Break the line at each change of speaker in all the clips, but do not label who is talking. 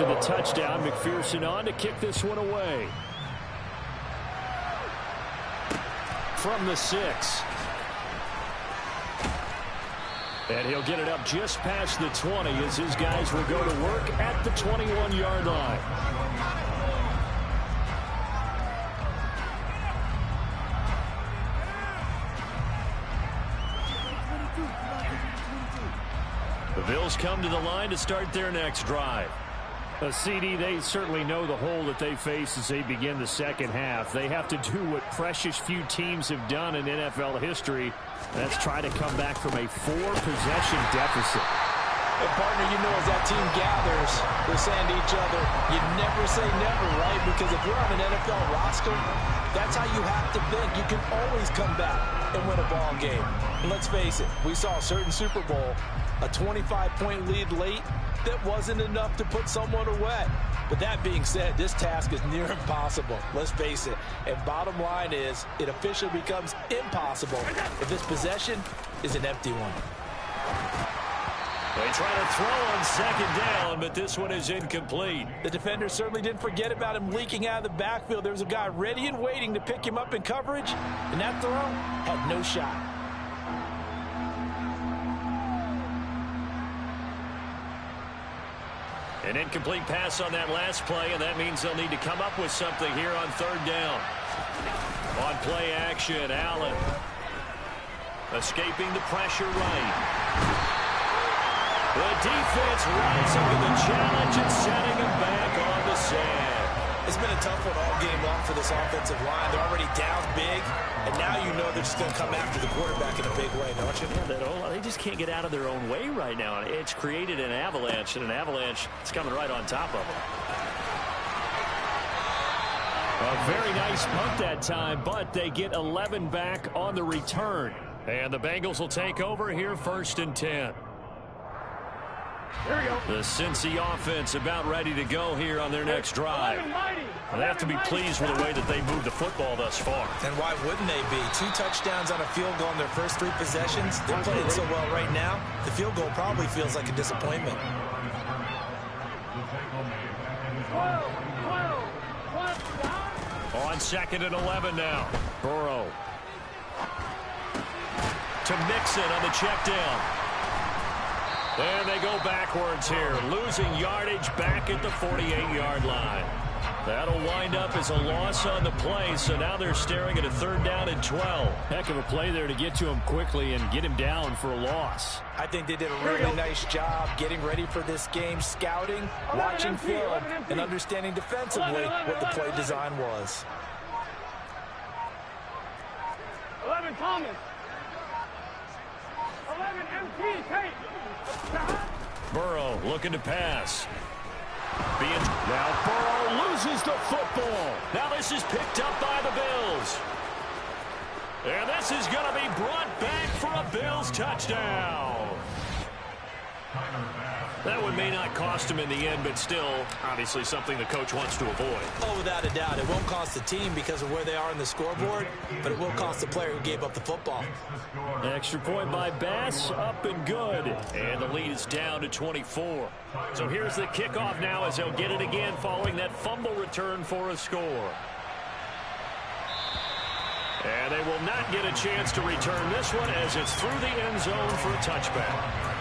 After the touchdown, McPherson on to kick this one away. From the 6. And he'll get it up just past the 20 as his guys will go to work at the 21-yard line. The Bills come to the line to start their next drive. A CD, they certainly know the hole that they face as they begin the second half. They have to do what precious few teams have done in NFL history. That's try to come back from a 4-possession deficit.
And partner, you know, as that team gathers, they're saying to each other, you never say never, right? Because if you're on an NFL roster, that's how you have to think. You can always come back and win a ball game. And let's face it, we saw a certain Super Bowl, a 25-point lead late, that wasn't enough to put someone away. But that being said, this task is near impossible. Let's face it. And bottom line is, it officially becomes impossible if this possession is an empty one.
They try to throw on second down, but this one is incomplete.
The defender certainly didn't forget about him leaking out of the backfield. There was a guy ready and waiting to pick him up in coverage, and that throw had no shot.
An incomplete pass on that last play, and that means they'll need to come up with something here on third down. On play action, Allen escaping the pressure right. The defense rising to the challenge and setting him back on the sand.
It's been a tough one all game long for this offensive line. They're already down big, and now you know they're just going to come after the quarterback in a big way, don't you?
Yeah, they just can't get out of their own way right now. It's created an avalanche, and an avalanche is coming right on top of them. A very nice punt that time, but they get 11 back on the return. And the Bengals will take over here 1st and 10.
Here we go.
The Cincy offense about ready to go here on their next drive. They have to be pleased with the way that they moved the football thus far.
And why wouldn't they be? 2 touchdowns on a field goal in their first 3 possessions. They're playing so well right now, the field goal probably feels like a disappointment.
On 2nd and 11 now. Burrow to Mixon on the check down. And they go backwards here, losing yardage back at the 48-yard line. That'll wind up as a loss on the play, so now they're staring at a 3rd down and 12. Heck of a play there to get to him quickly and get him down for a loss.
I think they did a really nice job getting ready for this game, scouting, watching film, and understanding defensively what the play design was.
11 Thomas. 11 MT tape.
Burrow looking to pass. Now Burrow loses the football. Now this is picked up by the Bills. And this is going to be brought back for a Bills touchdown. That one may not cost him in the end, but still, obviously something the coach wants to avoid.
Oh, without a doubt. It won't cost the team because of where they are in the scoreboard, but it will cost the player who gave up the football.
Extra point by Bass, up and good. And the lead is down to 24. So here's the kickoff now as they'll get it again following that fumble return for a score. And they will not get a chance to return this one as it's through the end zone for a touchback.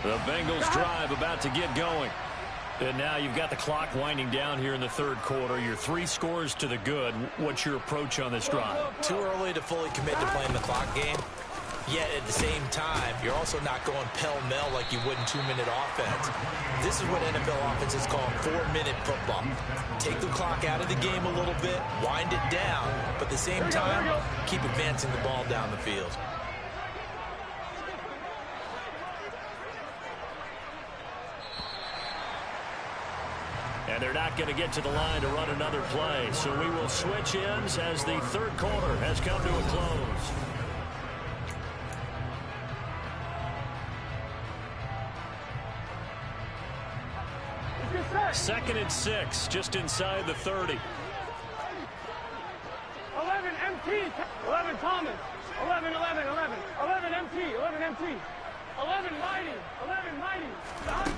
The Bengals drive about to get going. And now you've got the clock winding down here in the 3rd quarter. You're 3 scores to the good. What's your approach on this drive?
Too early to fully commit to playing the clock game. Yet at the same time, you're also not going pell-mell like you would in 2-minute offense. This is what NFL offenses call 4-minute football. Take the clock out of the game a little bit, wind it down, but at the same time, keep advancing the ball down the field.
And they're not going to get to the line to run another play. So we will switch ends as the 3rd quarter has come to a close. Second and 6, just inside the 30.
11 MT, 11 Thomas, 11 MT 11 MT. 11 mighty. 11 mighty. Stop.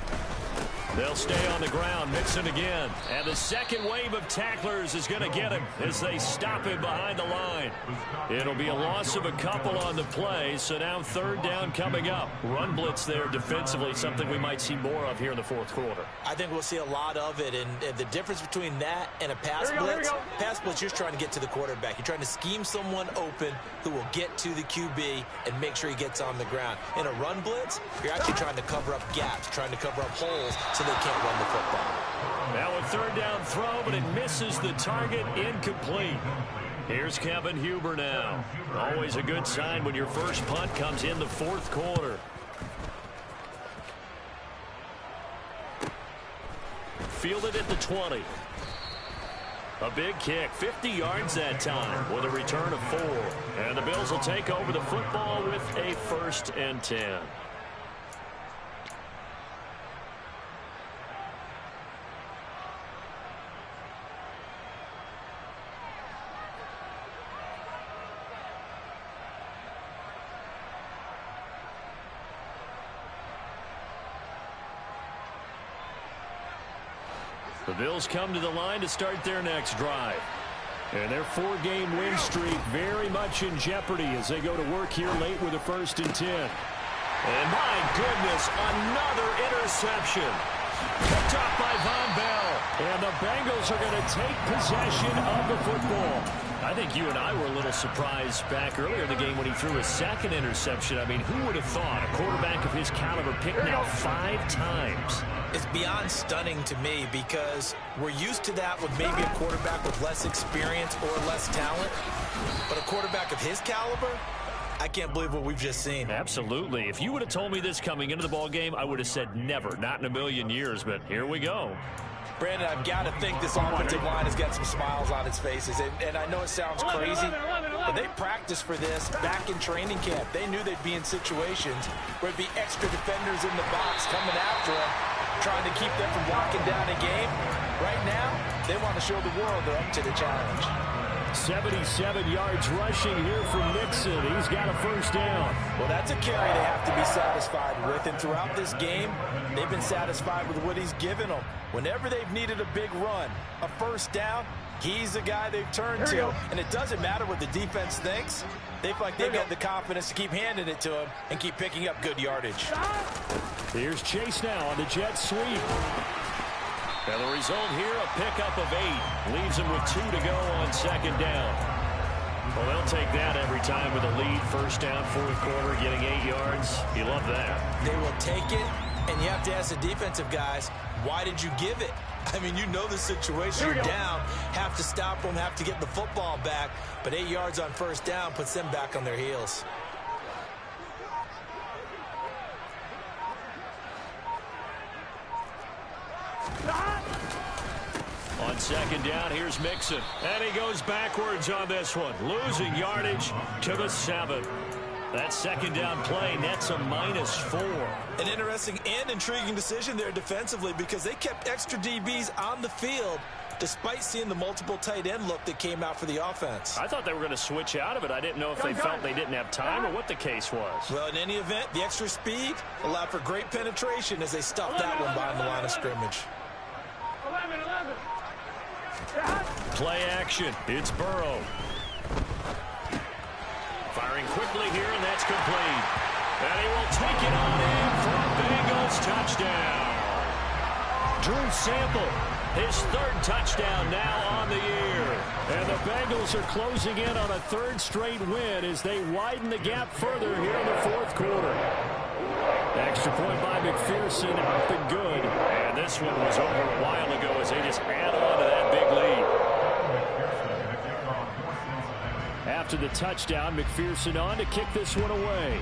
They'll stay on the ground, Mixon again. And the second wave of tacklers is going to get him as they stop him behind the line. It'll be a loss of a couple on the play, so now third down coming up. Run blitz there defensively, something we might see more of here in the fourth quarter.
I think we'll see a lot of it, and the difference between that and a pass blitz, you're trying to get to the quarterback. You're trying to scheme someone open who will get to the QB and make sure he gets on the ground. In a run blitz, you're actually trying to cover up gaps, trying to cover up holes so they can't run the football.
Now a third down throw, but it misses the target, incomplete. Here's Kevin Huber now. Always a good sign when your first punt comes in the fourth quarter. Fielded at the 20. A big kick, 50 yards that time with a return of 4. And the Bills will take over the football with a 1st and 10. The Bills come to the line to start their next drive. And their 4-game win streak very much in jeopardy as they go to work here late with a 1st and 10. And my goodness, another interception. Picked off by Von Bell. And the Bengals are going to take possession of the football. I think you and I were a little surprised back earlier in the game when he threw his 2nd interception. I mean, who would have thought a quarterback of his caliber picked now 5 times?
It's beyond stunning to me because we're used to that with maybe a quarterback with less experience or less talent. But a quarterback of his caliber, I can't believe what we've just seen.
Absolutely. If you would have told me this coming into the ballgame, I would have said never, not in a million years. But here we go.
Brandon, I've got to think this offensive line has got some smiles on its faces. And I know it sounds crazy, but they practiced for this back in training camp. They knew they'd be in situations where it'd be extra defenders in the box coming after them, trying to keep them from locking down a game. Right now, they want to show the world they're up to the challenge.
77 yards rushing here from Mixon. He's got a 1st down.
Well, that's a carry they have to be satisfied with. And throughout this game, they've been satisfied with what he's given them. Whenever they've needed a big run, a 1st down, he's the guy they've turned to. And it doesn't matter what the defense thinks. They feel like they've got the confidence to keep handing it to him and keep picking up good yardage.
Here's Chase now on the jet sweep. And the result here, a pickup of 8. Leaves him with 2 to go on 2nd down. Well, they'll take that every time with a lead. 1st down, 4th quarter, getting 8 yards. You love that.
They will take it, and you have to ask the defensive guys, why did you give it? I mean, you know the situation. You're down, have to stop them, have to get the football back. But 8 yards on 1st down puts them back on their heels.
On 2nd down, here's Mixon. And he goes backwards on this one. Losing yardage to the 7. That 2nd down play nets a -4.
An interesting and intriguing decision there defensively because they kept extra DBs on the field despite seeing the multiple tight end look that came out for the offense.
I thought they were going to switch out of it. I didn't know if they felt they didn't have time or what the case was.
Well, in any event, the extra speed allowed for great penetration as they stuffed that one behind the line of scrimmage.
11.
Play action. It's Burrow. Firing quickly here, and that's complete. And he will take it on in for a Bengals touchdown. Drew Sample, his 3rd touchdown now on the year. And the Bengals are closing in on a 3rd straight win as they widen the gap further here in the 4th quarter. Extra point by McPherson, up and good. And this one was over a while ago as they just add on to that big lead. After the touchdown, McPherson on to kick this one away.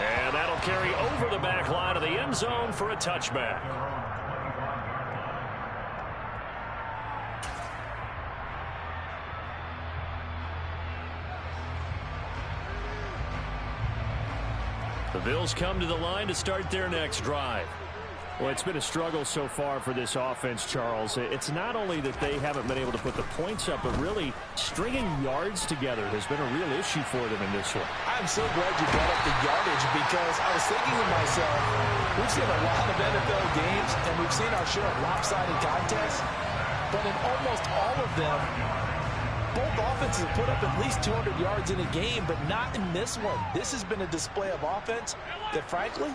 And that'll carry over the back line of the end zone for a touchback. The Bills come to the line to start their next drive. Well, it's been a struggle so far for this offense, Charles. It's not only that they haven't been able to put the points up, but really stringing yards together has been a real issue for them in this one.
I'm so glad you brought up the yardage because I was thinking to myself, we've seen a lot of NFL games and we've seen our share of lopsided contests, but in almost all of them, both offenses have put up at least 200 yards in a game, but not in this one. This has been a display of offense that, frankly,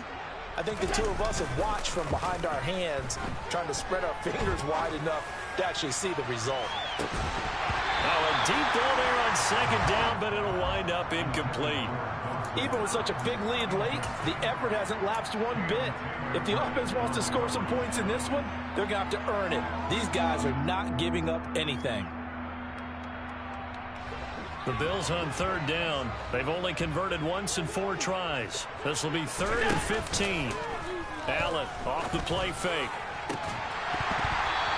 I think the two of us have watched from behind our hands, trying to spread our fingers wide enough to actually see the result.
Oh, a deep ball there on second down, but it'll wind up incomplete.
Even with such a big lead late, the effort hasn't lapsed one bit. If the offense wants to score some points in this one, they're going to have to earn it. These guys are not giving up anything.
The Bills on third down. They've only converted once in 4 tries. This will be 3rd and 15. Allen off the play fake.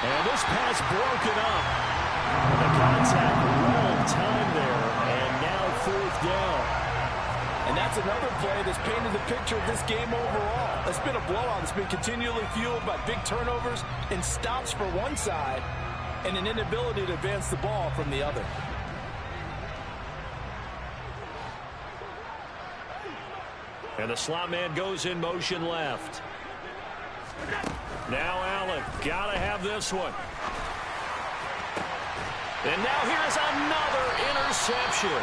And this pass broken up. The contact well timed there. And now 4th down.
And that's another play that's painted the picture of this game overall. It's been a blowout. It's been continually fueled by big turnovers and stops for one side and an inability to advance the ball from the other.
And the slot man goes in motion left. Now Allen, gotta have this one. And now here's another interception.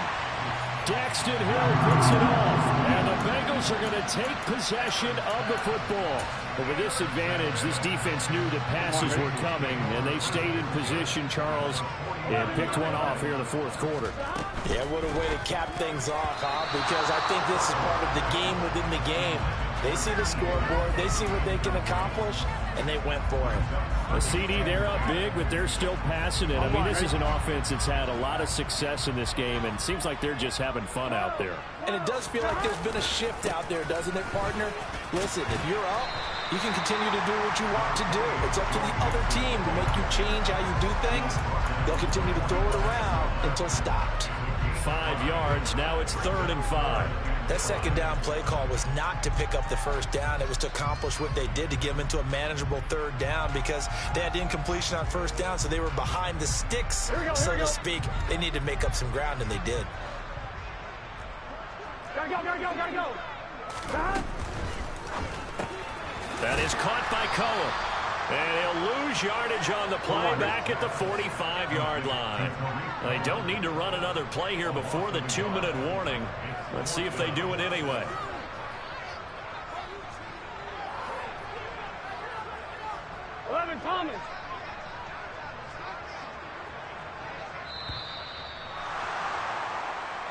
Daxton Hill picks it off, and the Bengals are going to take possession of the football. But with this advantage, this defense knew that passes were coming, and they stayed in position, Charles, and picked one off here in the 4th quarter.
Yeah, what a way to cap things off, huh? Because I think this is part of the game within the game. They see the scoreboard, they see what they can accomplish, and they went for it.
A CD, they're up big, but they're still passing it. I mean, this is an offense that's had a lot of success in this game, and it seems like they're just having fun out there.
And it does feel like there's been a shift out there, doesn't it, partner? Listen, if you're up, you can continue to do what you want to do. It's up to the other team to make you change how you do things. They'll continue to throw it around until stopped.
5 yards, now it's 3rd and 5.
That second down play call was not to pick up the first down. It was to accomplish what they did to get them into a manageable 3rd down because they had incompletion on first down, so they were behind the sticks, so to speak. They needed to make up some ground, and they did.
Gotta go.
That is caught by Cohen. And he'll lose yardage on the play back at the 45-yard line. They don't need to run another play here before the 2-minute warning. Let's see if they do it anyway.
Thomas.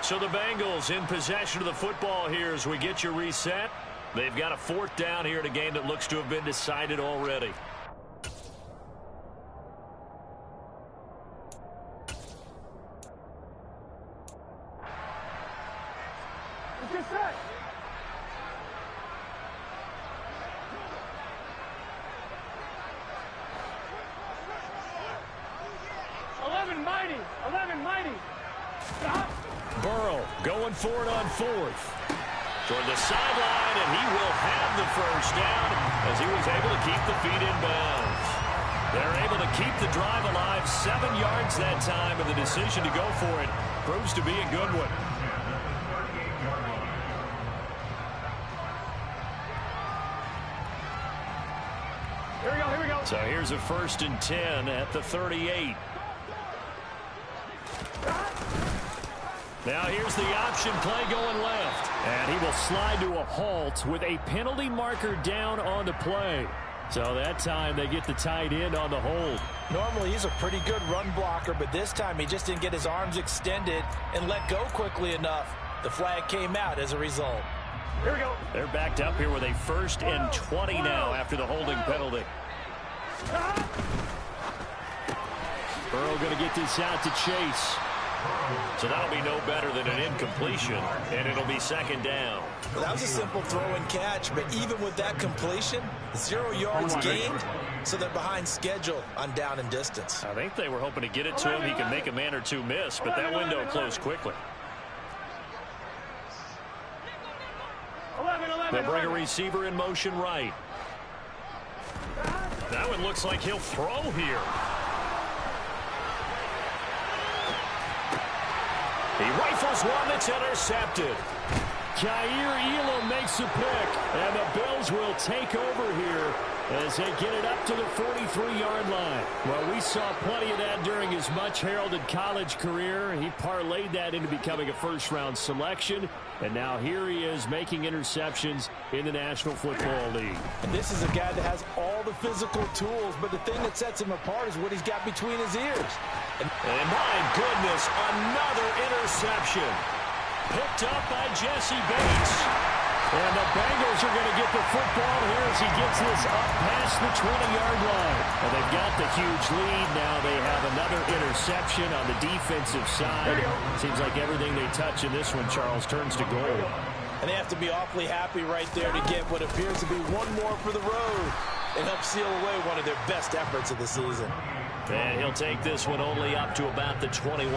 So the Bengals in possession of the football here as we get you reset. They've got a 4th down here in a game that looks to have been decided already.
Get set. Mighty. Stop.
Burrow going for it on 4th. Toward the sideline, and he will have the first down as he was able to keep the feet in bounds. They're able to keep the drive alive, 7 yards that time, and the decision to go for it proves to be a good one.
Here we go.
So here's a 1st and 10 at the 38. Now here's the option play going left. And he will slide to a halt with a penalty marker down on the play. So that time they get the tight end on the hold.
Normally he's a pretty good run blocker, but this time he just didn't get his arms extended and let go quickly enough. The flag came out as a result.
Here we go.
They're backed up here with a 1st and 20 now after the holding penalty. Burrow going to get this out to Chase. So that'll be no better than an incompletion, and it'll be 2nd down.
Well, that was a simple throw and catch, but even with that completion, 0 yards gained, so they're behind schedule on down and distance.
I think they were hoping to get it to him. He could make a man or two miss, but that window closed quickly.
11.
They'll bring a receiver in motion right. Now it looks like he'll throw here. He rifles one that's intercepted. Jair Elam makes a pick, and the Bills will take over here as they get it up to the 43-yard line. Well, we saw plenty of that during his much-heralded college career. He parlayed that into becoming a first-round selection, and now here he is making interceptions in the National Football League.
And this is a guy that has all the physical tools, but the thing that sets him apart is what he's got between his ears.
And my goodness, another interception. Picked up by Jesse Bates. And the Bengals are going to get the football here as he gets this up past the 20-yard line. And they've got the huge lead. Now they have another interception on the defensive side. Seems like everything they touch in this one, Charles, turns to gold.
And they have to be awfully happy right there to get what appears to be one more for the road and help seal away one of their best efforts of the season.
And he'll take this one only up to about the 21.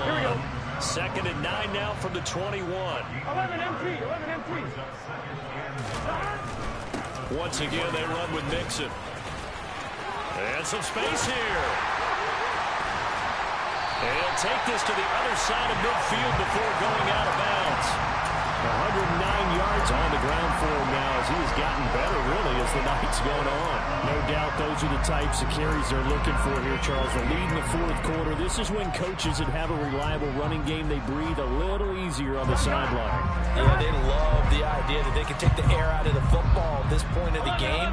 2nd and 9 now from the 21.
11 M3, 11 M3.
Once again, they run with Mixon. And some space here. And he'll take this to the other side of midfield before going out of bounds. 109 yards on the ground for him now as he's gotten better, really, as the night's going on. No doubt those are the types of carries they're looking for here, Charles. The lead in the fourth quarter. This is when coaches that have a reliable running game, they breathe a little easier on the sideline.
Yeah, they love the idea that they can take the air out of the football at this point of the game.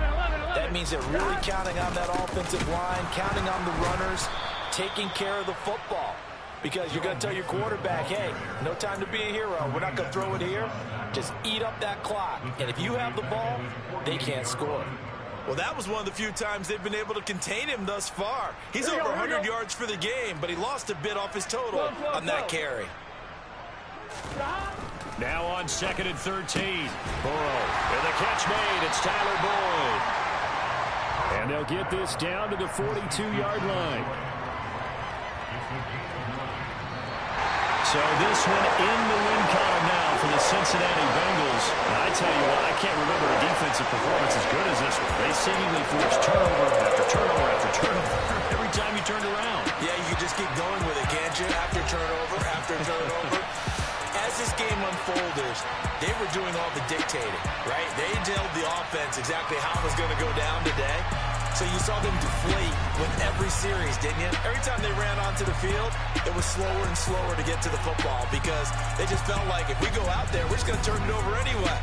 That means they're really counting on that offensive line, counting on the runners, taking care of the football. Because you're going to tell your quarterback, hey, no time to be a hero. We're not going to throw it here. Just eat up that clock. And if you have the ball, they can't score.
Well, that was one of the few times they've been able to contain him thus far. He's over 100 yards for the game, but he lost a bit off his total on that carry.
Now on 2nd and 13. Burrow. And the catch made. It's Tyler Boyd. And they'll get this down to the 42-yard line. So this one in the win column now for the Cincinnati Bengals. And I tell you what, I can't remember a defensive performance as good as this one. They seemingly forced turnover after turnover after turnover every time you turned around.
Yeah, you can just keep going with it, can't you? After turnover. As this game unfolded, they were doing all the dictating, right? They told the offense exactly how it was going to go down today. So you saw them deflate with every series, didn't you? Every time they ran onto the field, it was slower and slower to get to the football because they just felt like if we go out there, we're just going to turn it over anyway.